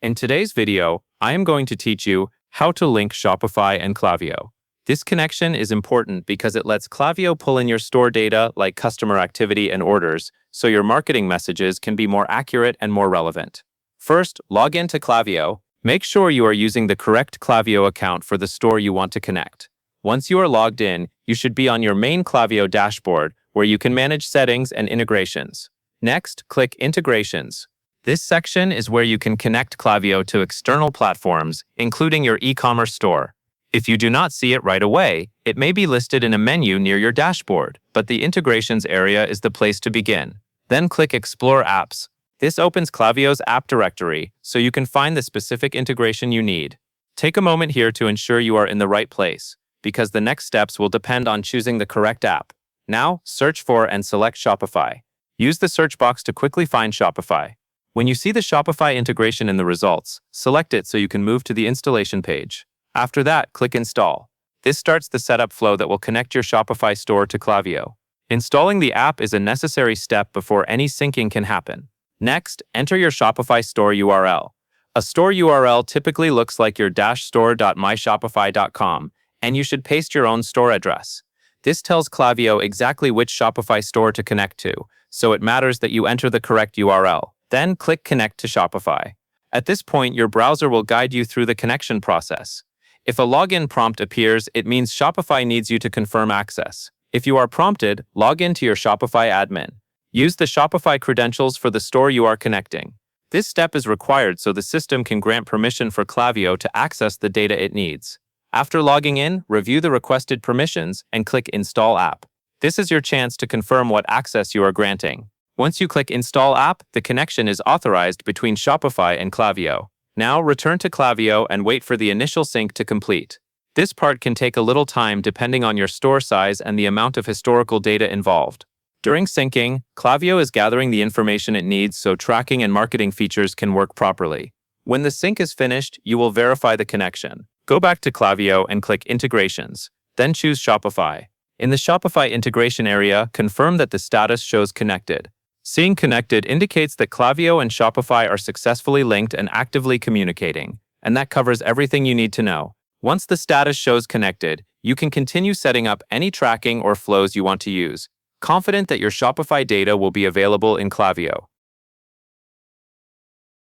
In today's video, I am going to teach you how to link Shopify and Klaviyo. This connection is important because it lets Klaviyo pull in your store data like customer activity and orders, so your marketing messages can be more accurate and more relevant. First, log into Klaviyo. Make sure you are using the correct Klaviyo account for the store you want to connect. Once you are logged in, you should be on your main Klaviyo dashboard where you can manage settings and integrations. Next, click Integrations. This section is where you can connect Klaviyo to external platforms, including your e-commerce store. If you do not see it right away, it may be listed in a menu near your dashboard, but the Integrations area is the place to begin. Then click Explore Apps. This opens Klaviyo's app directory, so you can find the specific integration you need. Take a moment here to ensure you are in the right place, because the next steps will depend on choosing the correct app. Now, search for and select Shopify. Use the search box to quickly find Shopify. When you see the Shopify integration in the results, select it so you can move to the installation page. After that, click Install. This starts the setup flow that will connect your Shopify store to Klaviyo. Installing the app is a necessary step before any syncing can happen. Next, enter your Shopify store URL. A store URL typically looks like your store.myshopify.com, and you should paste your own store address. This tells Klaviyo exactly which Shopify store to connect to, so it matters that you enter the correct URL. Then click Connect to Shopify. At this point, your browser will guide you through the connection process. If a login prompt appears, it means Shopify needs you to confirm access. If you are prompted, log into your Shopify admin. Use the Shopify credentials for the store you are connecting. This step is required so the system can grant permission for Klaviyo to access the data it needs. After logging in, review the requested permissions and click Install App. This is your chance to confirm what access you are granting. Once you click Install App, the connection is authorized between Shopify and Klaviyo. Now return to Klaviyo and wait for the initial sync to complete. This part can take a little time depending on your store size and the amount of historical data involved. During syncing, Klaviyo is gathering the information it needs so tracking and marketing features can work properly. When the sync is finished, you will verify the connection. Go back to Klaviyo and click Integrations. Then choose Shopify. In the Shopify integration area, confirm that the status shows connected. Seeing connected indicates that Klaviyo and Shopify are successfully linked and actively communicating, and that covers everything you need to know. Once the status shows connected, you can continue setting up any tracking or flows you want to use, confident that your Shopify data will be available in Klaviyo.